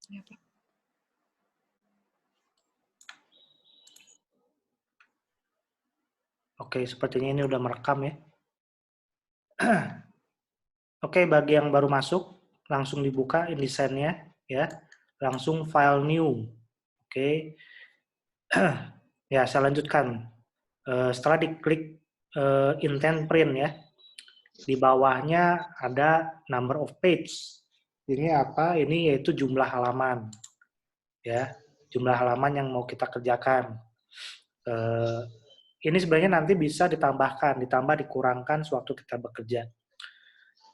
Ya, Pak. Oke, sepertinya ini udah merekam ya. Oke, bagi yang baru masuk, langsung dibuka InDesign-nya ya. Langsung file new. Oke. Ya, saya lanjutkan. Setelah diklik intent print ya, di bawahnya ada number of page. Ini apa? Ini yaitu jumlah halaman. Ya, jumlah halaman yang mau kita kerjakan. Ini sebenarnya nanti bisa ditambahkan, ditambah, dikurangkan sewaktu kita bekerja.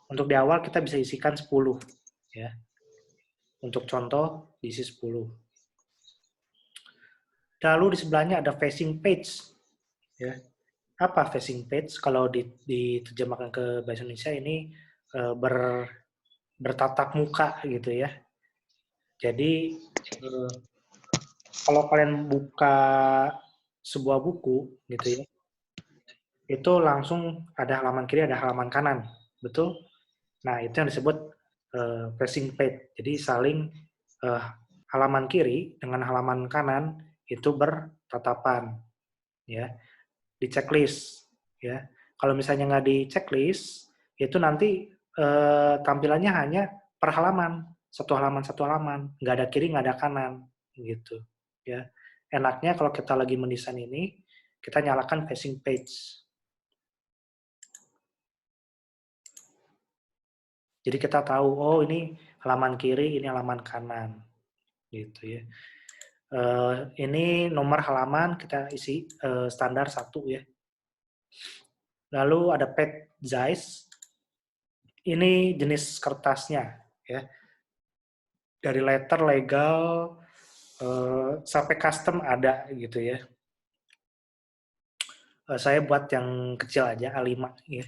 Untuk di awal kita bisa isikan 10 ya. Untuk contoh diisi 10. Lalu di sebelahnya ada facing page ya. Apa facing page? Kalau diterjemahkan ke bahasa Indonesia ini bertatap muka gitu ya. Jadi kalau kalian buka sebuah buku gitu ya, itu langsung ada halaman kiri, ada halaman kanan, betul? Nah, itu yang disebut facing page. Jadi saling halaman kiri dengan halaman kanan itu bertatapan, ya, di checklist, ya. Kalau misalnya nggak di checklist, itu nanti tampilannya hanya per halaman, satu halaman, nggak ada kiri, nggak ada kanan, gitu, ya. Enaknya kalau kita lagi mendesain ini, kita nyalakan facing page. Jadi kita tahu, oh ini halaman kiri, ini halaman kanan, gitu ya. Ini nomor halaman kita isi standar 1 ya. Lalu ada page size, ini jenis kertasnya ya. Dari letter, legal, sampai custom ada gitu ya. Saya buat yang kecil aja, A5 ya.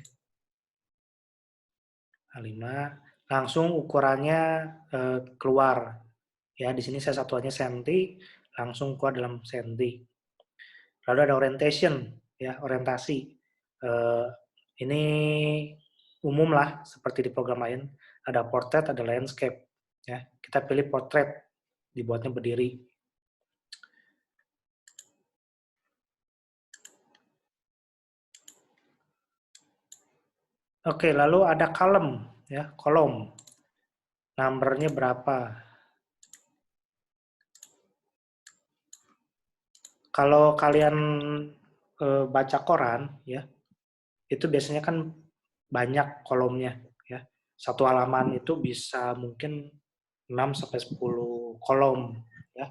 A5, langsung ukurannya keluar. Ya, di sini saya satuannya senti, langsung keluar dalam senti. Lalu ada orientation, ya, orientasi. Ini umum lah, seperti di program lain. Ada portrait, ada landscape. Ya, kita pilih portrait, dibuatnya berdiri. Oke, lalu ada column, ya, kolom. Numbernya berapa? Kalau kalian baca koran, ya, itu biasanya kan banyak kolomnya, ya. Satu halaman itu bisa mungkin 6 sampai 10 kolom, ya,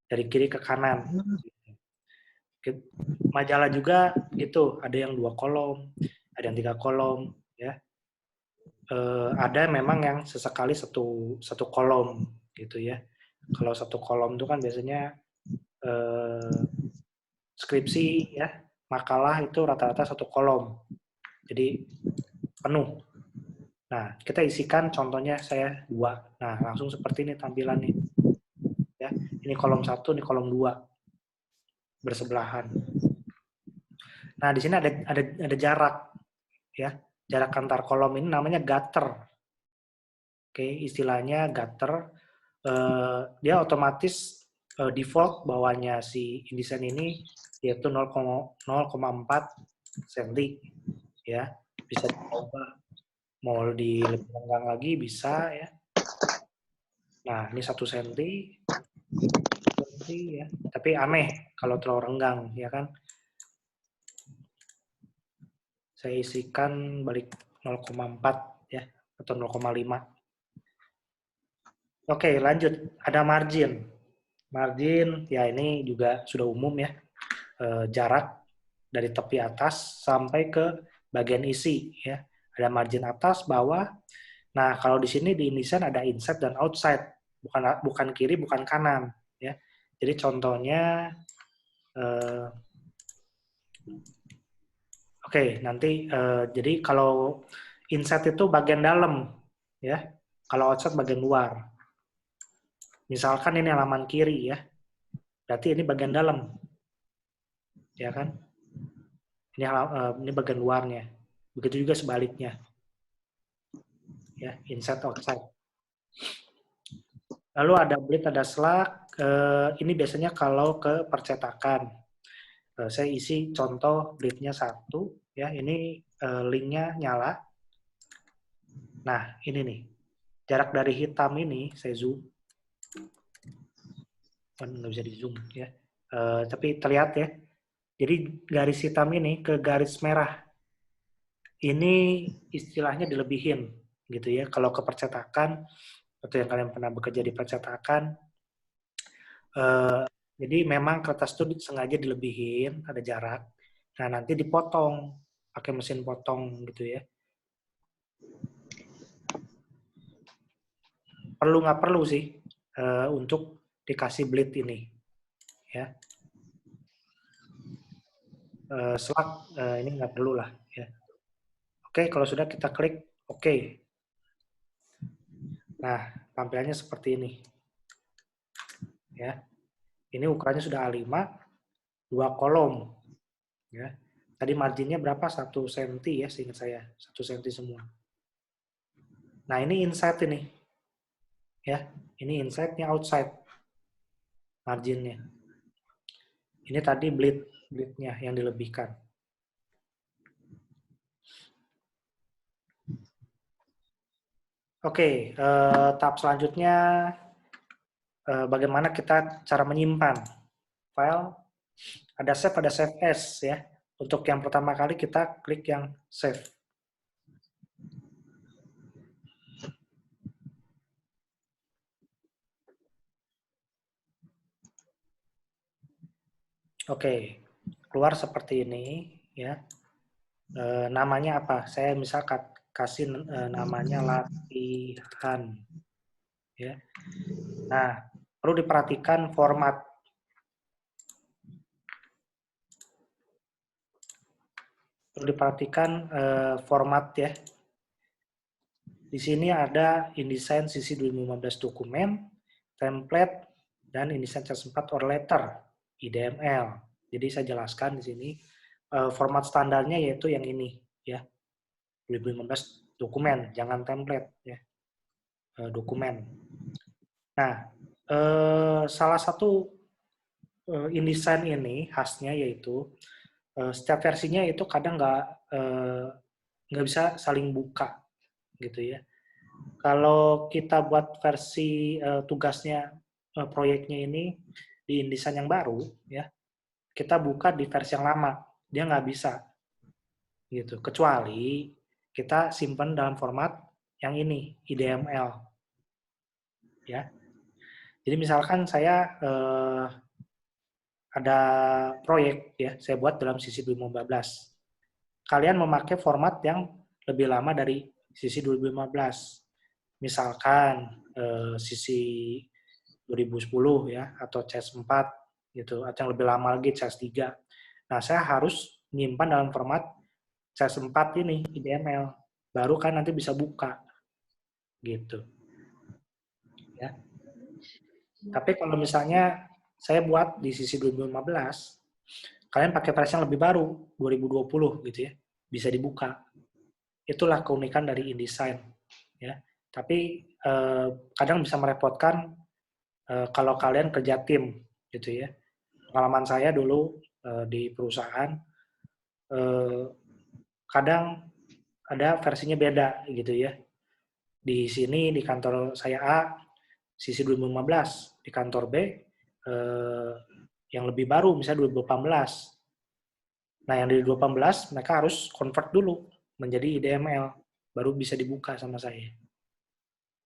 dari kiri ke kanan. Majalah juga gitu, ada yang 2 kolom, ada yang 3 kolom, ya. Ada memang yang sesekali satu kolom gitu ya. Kalau satu kolom itu kan biasanya skripsi ya, makalah itu rata-rata satu kolom. Jadi penuh. Nah, kita isikan contohnya saya 2. Nah, langsung seperti ini tampilan nih. Ya, ini kolom 1, ini kolom 2. Bersebelahan. Nah, di sini ada jarak ya. Jarak antar kolom ini namanya gutter. Oke, istilahnya gutter. Dia otomatis default bawahnya si InDesign ini yaitu 0,4 cm ya. Bisa dicoba mau di lebih renggang lagi bisa ya. Nah, ini 1 cm ya. Tapi aneh kalau terlalu renggang ya kan. Saya isikan balik 0,4 ya atau 0,5. Oke, lanjut. Ada margin. Margin ya ini juga sudah umum ya. Jarak dari tepi atas sampai ke bagian isi ya. Ada margin atas, bawah. Nah, kalau di sini di InDesign ada inside dan outside. Bukan kiri, bukan kanan ya. Jadi contohnya Oke, nanti jadi kalau inside itu bagian dalam ya. Kalau outside bagian luar. Misalkan ini halaman kiri ya. Berarti ini bagian dalam. Ya kan? Ini bagian luarnya. Begitu juga sebaliknya. Ya, inside outside. Lalu ada bleed, ada slug. Ini biasanya kalau ke percetakan. Saya isi contoh bleednya 1. Ya, ini linknya nyala. Nah, ini nih. Jarak dari hitam ini, saya zoom. Nggak bisa di zoom ya. Tapi terlihat ya. Jadi garis hitam ini ke garis merah. Ini istilahnya dilebihin gitu ya. Kalau ke percetakan, atau yang kalian pernah bekerja di percetakan, jadi memang kertas itu sengaja dilebihin, ada jarak. Nah, nanti dipotong pakai mesin potong gitu ya. Perlu nggak perlu sih untuk dikasih bleed ini ya. Slug ini nggak perlu lah ya. Oke, kalau sudah kita klik oke. Nah, tampilannya seperti ini ya. Ini ukurannya sudah A5, 2 kolom ya. Tadi marginnya berapa? 1 cm ya, seingat saya 1 cm semua. Nah, ini inside ini ya. Ini inside, ini outside marginnya. Ini tadi bleednya yang dilebihkan. Oke, tahap selanjutnya bagaimana kita cara menyimpan file. Ada save as ya. Untuk yang pertama kali kita klik yang save. Oke, keluar seperti ini ya. Namanya apa? Saya misalkan kasih namanya latihan ya. Nah, perlu diperhatikan format. Perlu diperhatikan format ya. Di sini ada InDesign CC 2015 dokumen, template, dan InDesign CS4 or letter, IDML. Jadi saya jelaskan di sini format standarnya yaitu yang ini ya. 2015 dokumen, jangan template ya. Dokumen. Nah, salah satu InDesign ini khasnya yaitu setiap versinya itu kadang nggak bisa saling buka gitu ya. Kalau kita buat versi tugasnya proyeknya ini di InDesign yang baru ya, kita buka di versi yang lama, dia nggak bisa gitu. Kecuali kita simpan dalam format yang ini IDML ya. Jadi misalkan saya ada proyek ya, saya buat dalam sisi 2015. Kalian memakai format yang lebih lama dari sisi 2015. Misalkan sisi 2010 ya, atau CS4 gitu, atau yang lebih lama lagi CS3. Nah, saya harus menyimpan dalam format CS4 ini, IDML. Baru kan nanti bisa buka. Gitu. Ya. Tapi kalau misalnya saya buat di sisi 2015, kalian pakai versi yang lebih baru, 2020 gitu ya, bisa dibuka. Itulah keunikan dari InDesign. Ya. Tapi kadang bisa merepotkan kalau kalian kerja tim gitu ya. Pengalaman saya dulu di perusahaan kadang ada versinya beda gitu ya. Di sini di kantor saya A sisi 2015, di kantor B yang lebih baru misalnya 2018. Nah, yang dari 2018 mereka harus convert dulu menjadi IDML baru bisa dibuka sama saya.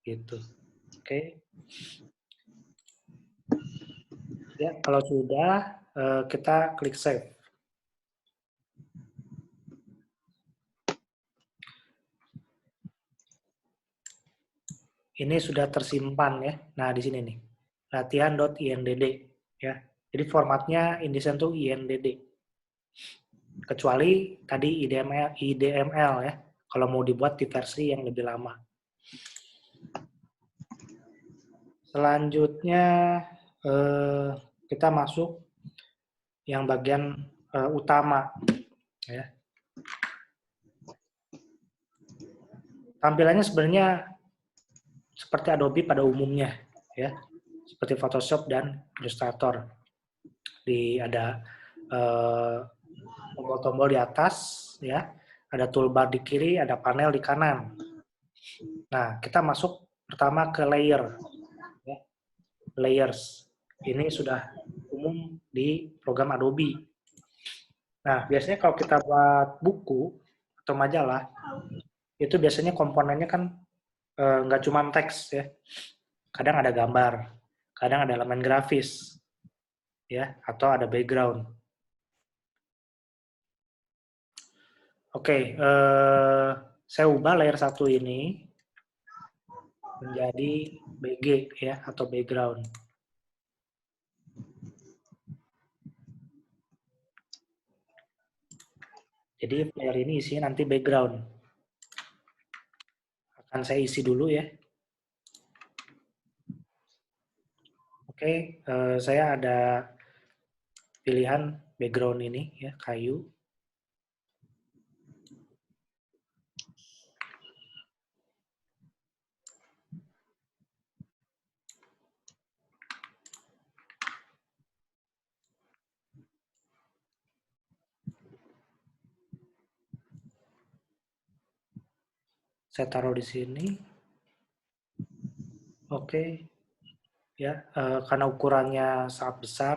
Gitu. Oke. Ya, kalau sudah kita klik save. Ini sudah tersimpan ya. Nah, di sini nih. Latihan.indd ya. Jadi formatnya InDesign tuh INDD. Kecuali tadi IDML ya. Kalau mau dibuat di versi yang lebih lama. Selanjutnya kita masuk yang bagian utama ya. Tampilannya sebenarnya seperti Adobe pada umumnya ya, seperti Photoshop dan Illustrator. Ada tombol-tombol di atas, ya, ada toolbar di kiri, ada panel di kanan. Nah, kita masuk pertama ke layer, ya. Layers. Ini sudah umum di program Adobe. Nah, biasanya kalau kita buat buku atau majalah, itu biasanya komponennya kan nggak cuma teks, ya. Kadang ada gambar, kadang ada elemen grafis, ya, atau ada background. Oke, saya ubah layer 1 ini menjadi BG, ya, atau background. Jadi layer ini isinya nanti background. Akan saya isi dulu, ya. Oke, saya ada pilihan background ini, ya, kayu. Saya taruh di sini. Oke, ya, karena ukurannya sangat besar,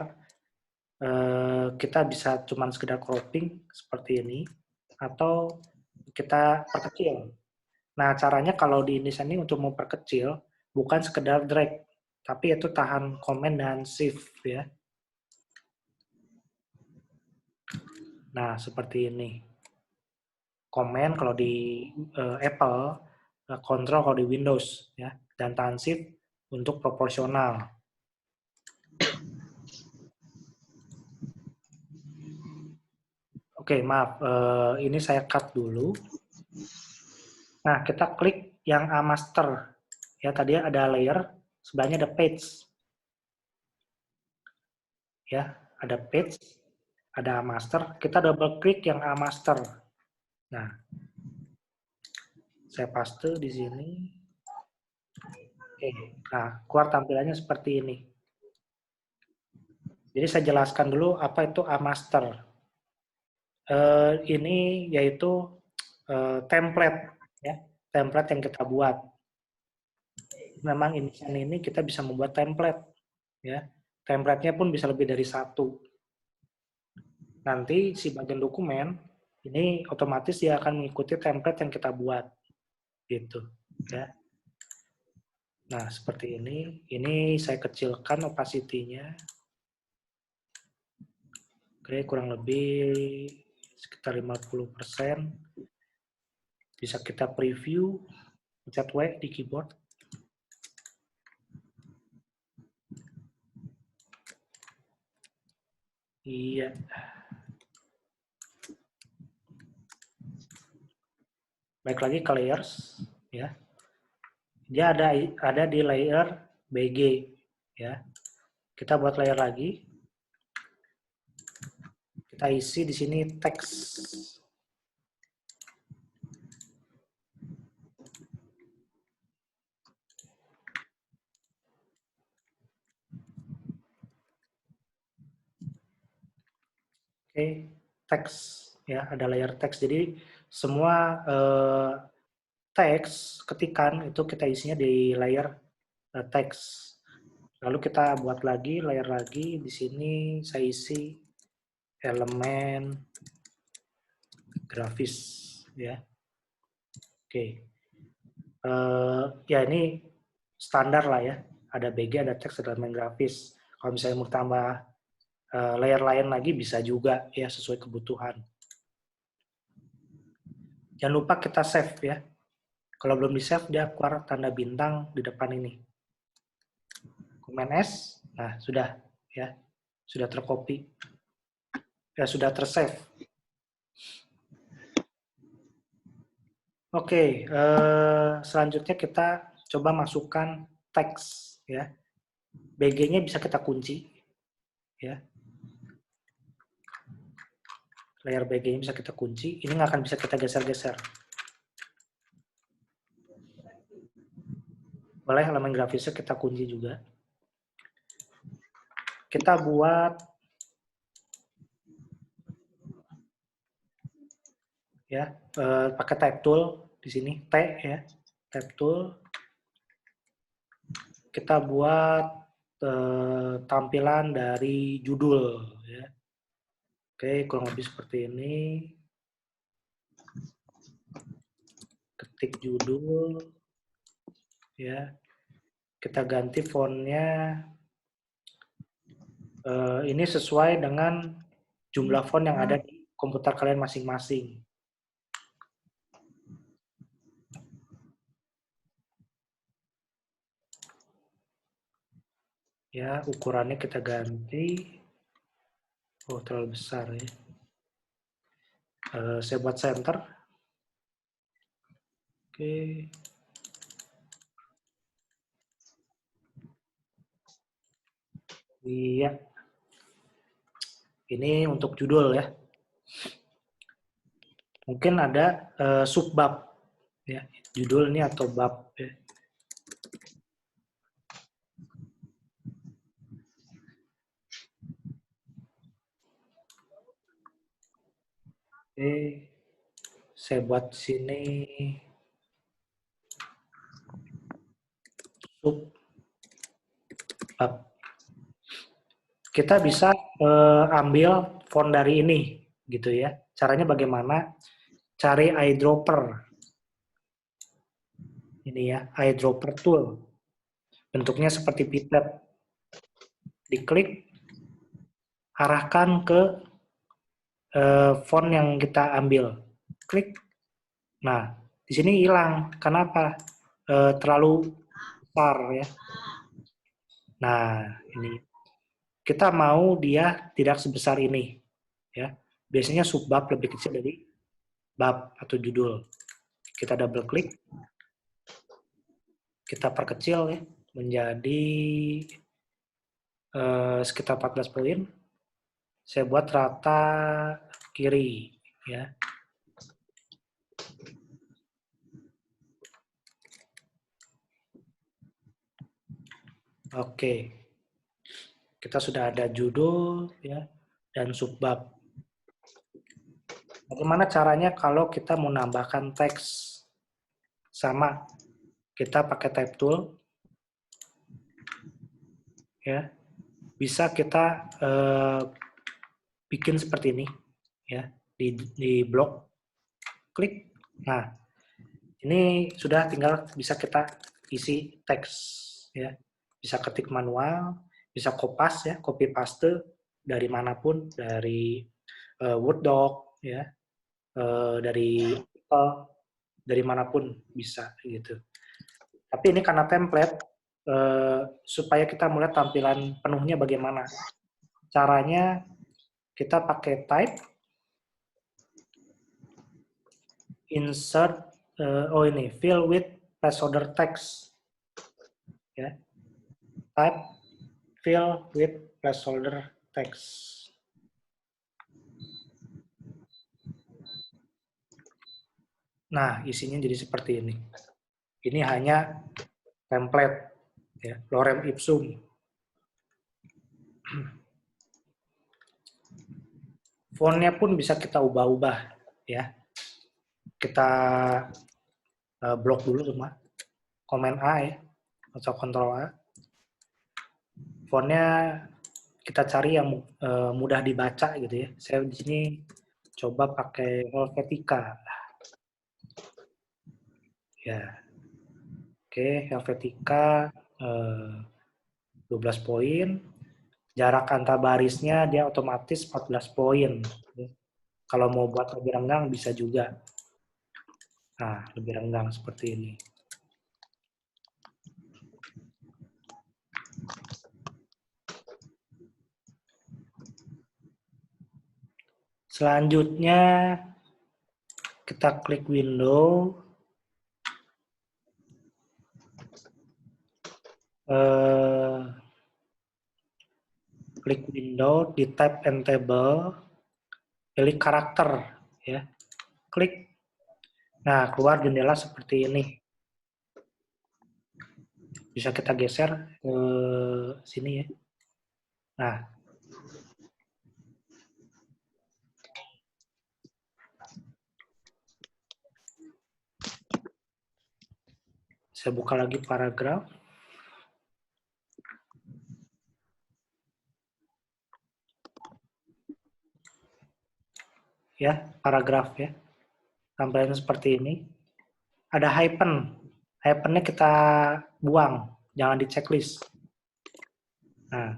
kita bisa cuman sekedar cropping seperti ini, atau kita perkecil. Nah, caranya kalau di InDesign ini untuk memperkecil, bukan sekedar drag, tapi itu tahan Command dan Shift, ya. Nah, seperti ini. Command kalau di Apple, Control kalau di Windows, ya, dan tahan Shift untuk proporsional. Oke, maaf, ini saya cut dulu. Nah, kita klik yang A master. Ya, tadi ada layer, sebelahnya ada page. Ya, ada page, ada A master. Kita double klik yang A master. Nah, saya paste di sini. Oke, nah, keluar tampilannya seperti ini. Jadi saya jelaskan dulu apa itu A master. Ini yaitu template, ya, template yang kita buat. Memang ini kita bisa membuat template, ya. Template-nya pun bisa lebih dari satu. Nanti si bagian dokumen ini otomatis dia akan mengikuti template yang kita buat, gitu, ya. Nah, seperti ini. Ini saya kecilkan opacity-nya. Oke, kurang lebih sekitar 50%. Bisa kita preview, pencet W di keyboard. Iya. Baik lagi ke layers, ya. Dia ada di layer BG, ya. Kita buat layer lagi. Kita isi di sini teks. Oke, teks, ya, ada layer teks. Jadi semua teks ketikan itu kita isinya di layer teks. Lalu kita buat lagi layer lagi. Di sini saya isi elemen grafis, ya. Oke. Ya ini standar lah, ya. Ada BG, ada teks, ada elemen grafis. Kalau misalnya mau tambah layer lain lagi bisa juga, ya, sesuai kebutuhan. Jangan lupa kita save, ya. Kalau belum di save dia keluar tanda bintang di depan ini. Command S, nah sudah, ya, sudah tercopy, ya, sudah tersave. Oke, selanjutnya kita coba masukkan teks, ya. BG-nya bisa kita kunci, ya. Layer BG-nya bisa kita kunci. Ini nggak akan bisa kita geser-geser. Boleh elemen grafisnya kita kunci juga. Kita buat ya pakai type tool di sini T ya, type tool. Kita buat tampilan dari judul ya. Oke, kurang lebih seperti ini. Ketik judul ya. Kita ganti fontnya. Ini sesuai dengan jumlah font yang ada di komputer kalian masing-masing. Ya, ukurannya kita ganti. Oh, terlalu besar ya. Saya buat center. Oke. Iya. Ini untuk judul ya. Mungkin ada subbab ya, judul ini atau bab ya. Oke. Saya buat sini subbab. Kita bisa ambil font dari ini gitu ya. Caranya bagaimana? Cari eyedropper. Ini ya, eyedropper tool. Bentuknya seperti pipet. Diklik, arahkan ke font yang kita ambil. Klik. Nah, di sini hilang. Kenapa? Terlalu besar ya. Nah, ini kita mau dia tidak sebesar ini ya. Biasanya subbab lebih kecil dari bab atau judul. Kita double klik, kita perkecil ya menjadi sekitar 14 poin. Saya buat rata kiri ya. Oke. Kita sudah ada judul ya dan subbab. Bagaimana caranya kalau kita mau nambahkan teks? Sama, kita pakai type tool ya. Bisa kita bikin seperti ini ya di blok, klik. Nah, ini sudah tinggal bisa kita isi teks ya. Bisa ketik manual, bisa kopas ya, copy paste dari manapun, dari Word doc ya, dari manapun bisa gitu. Tapi ini karena template supaya kita melihat tampilan penuhnya bagaimana. Caranya kita pakai type, insert, ini fill with placeholder text ya. Type fill with placeholder text. Nah, isinya jadi seperti ini. Ini hanya template ya, lorem ipsum. Fontnya pun bisa kita ubah-ubah ya. Kita blok dulu semua. Command A ya, atau Ctrl A. Fontnya kita cari yang mudah dibaca gitu ya. Saya di sini coba pakai Helvetica. Ya. Oke, Helvetica 12 poin. Jarak antar barisnya dia otomatis 14 poin. Kalau mau buat lebih renggang bisa juga. Nah, lebih renggang seperti ini. Selanjutnya kita klik window. Klik window, di type and table, pilih karakter ya. Klik. Nah, keluar jendela seperti ini. Bisa kita geser ke sini ya. Nah, saya buka lagi paragraf. Ya, paragraf ya. Tampilannya seperti ini. Ada hyphen. Hyphennya kita buang, jangan di checklist. Nah,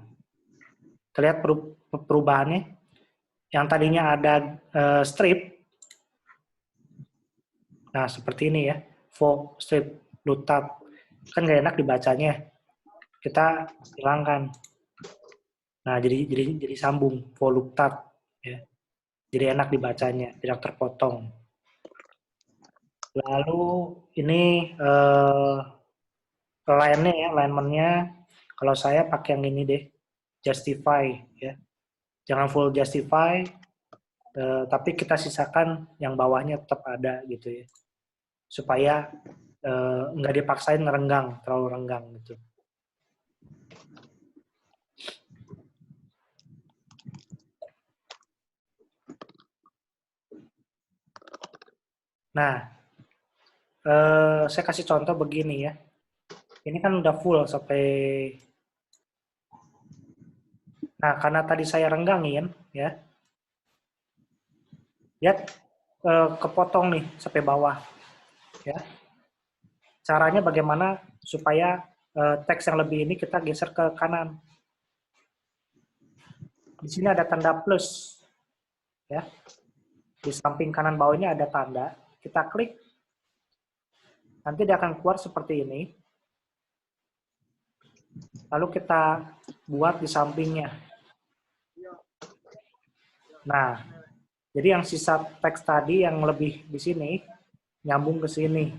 terlihat perubahannya. Yang tadinya ada strip, nah seperti ini ya, for strip, loop tab. Kan nggak enak dibacanya, kita hilangkan. Nah, jadi sambung, for loop tab. Ya. Jadi enak dibacanya, tidak terpotong. Lalu ini line-nya ya, alignment-nya. Kalau saya pakai yang ini deh, justify ya. Jangan full justify, tapi kita sisakan yang bawahnya tetap ada gitu ya. Supaya nggak dipaksain renggang, terlalu renggang gitu. Nah, saya kasih contoh begini ya. Ini kan udah full sampai. Nah, karena tadi saya renggangin ya, lihat kepotong nih sampai bawah ya. Caranya bagaimana supaya teks yang lebih ini kita geser ke kanan. Di sini ada tanda plus ya. Di samping kanan bawahnya ada tanda. Kita klik, nanti dia akan keluar seperti ini. Lalu kita buat di sampingnya. Nah, jadi yang sisa teks tadi yang lebih di sini nyambung ke sini.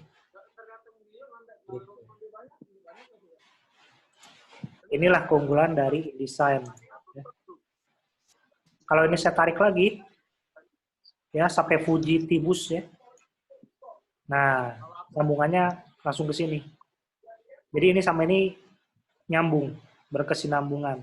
Inilah keunggulan dari desain. Kalau ini saya tarik lagi, ya sampai Fuji Tibus ya. Nah, sambungannya langsung ke sini. Jadi ini sama ini nyambung, berkesinambungan.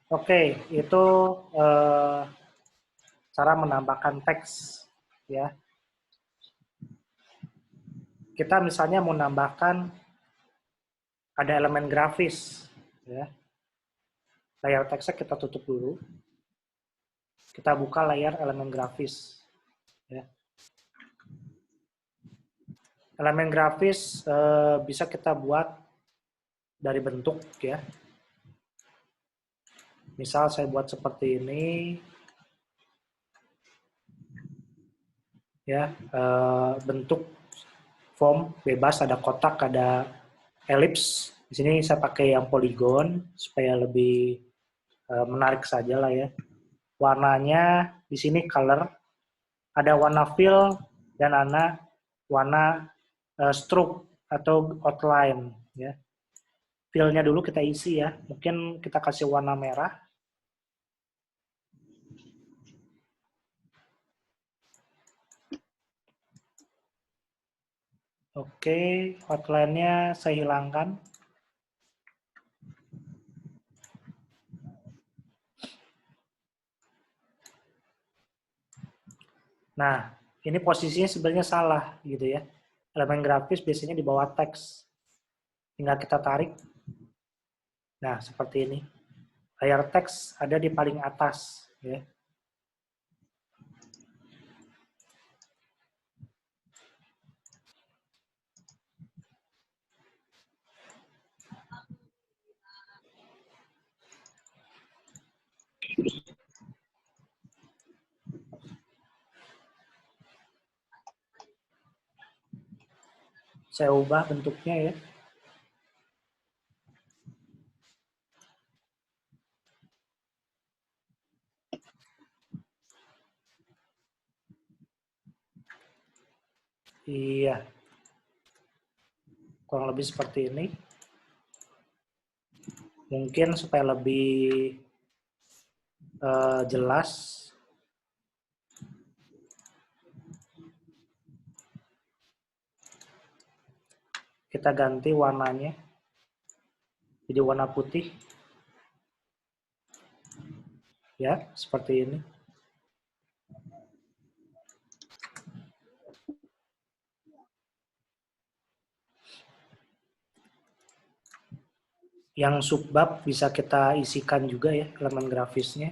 Oke, itu cara menambahkan teks ya. Kita misalnya mau nambahkan ada elemen grafis ya. Layar teksnya kita tutup dulu. Kita buka layar elemen grafis ya. Elemen grafis bisa kita buat dari bentuk ya. Misal saya buat seperti ini ya, bentuk form bebas, ada kotak, ada elips. Di sini saya pakai yang poligon supaya lebih menarik saja lah ya. Warnanya di sini color, ada warna fill dan ada warna stroke atau outline ya. Fill-nya dulu kita isi ya. Mungkin kita kasih warna merah. Oke, outline-nya saya hilangkan. Nah, ini posisinya sebenarnya salah gitu ya. Elemen grafis biasanya di bawah teks. Tinggal kita tarik. Nah, seperti ini. Layar teks ada di paling atas ya. Saya ubah bentuknya ya. Iya, kurang lebih seperti ini. Mungkin supaya lebih jelas, kita ganti warnanya jadi warna putih. Ya, seperti ini. Yang subbab bisa kita isikan juga ya, elemen grafisnya.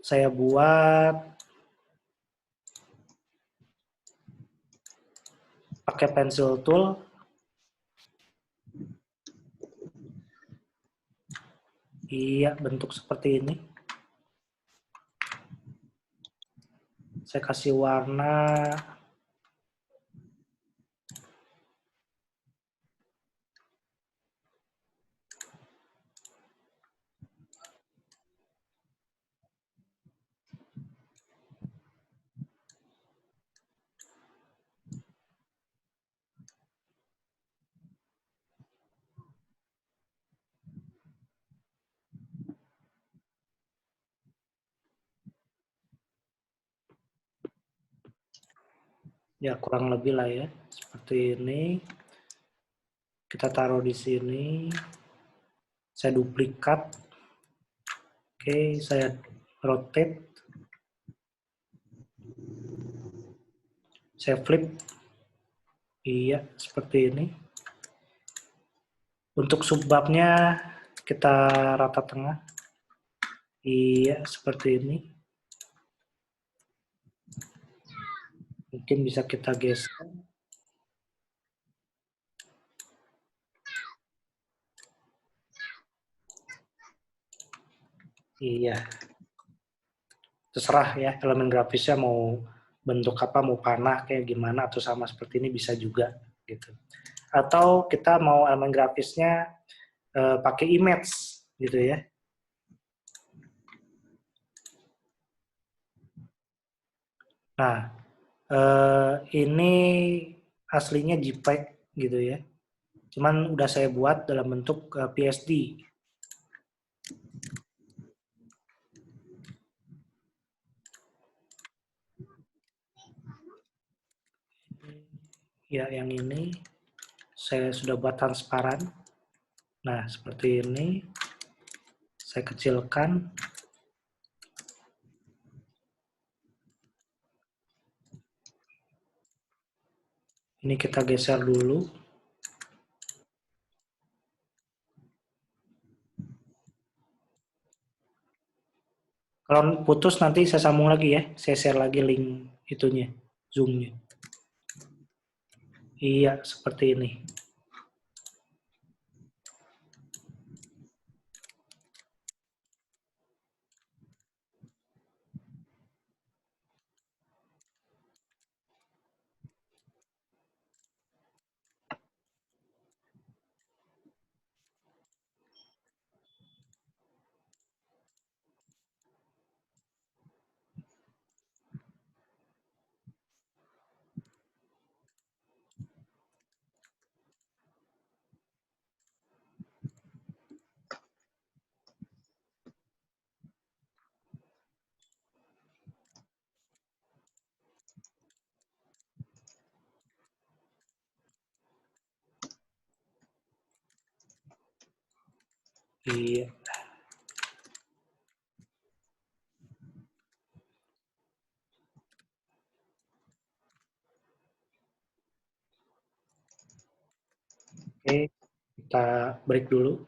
Saya buat pakai pencil tool. Iya, bentuk seperti ini. Saya kasih warna ya kurang lebih lah ya, seperti ini. Kita taruh di sini. Saya duplikat. Oke, saya rotate. Saya flip. Iya, seperti ini. Untuk subbabnya kita rata tengah. Iya, seperti ini. Mungkin bisa kita geser. Iya. Terserah ya, elemen grafisnya mau bentuk apa, mau panah kayak gimana, atau sama seperti ini bisa juga. Gitu. Atau kita mau elemen grafisnya pakai image gitu ya. Nah, ini aslinya JPEG gitu ya. Cuman udah saya buat dalam bentuk PSD. Ya, yang ini saya sudah buat transparan. Nah, seperti ini. Saya kecilkan. Ini kita geser dulu. Kalau putus nanti saya sambung lagi ya. Saya share lagi link itunya, Zoom-nya. Iya, seperti ini. Iya. Oke, kita break dulu.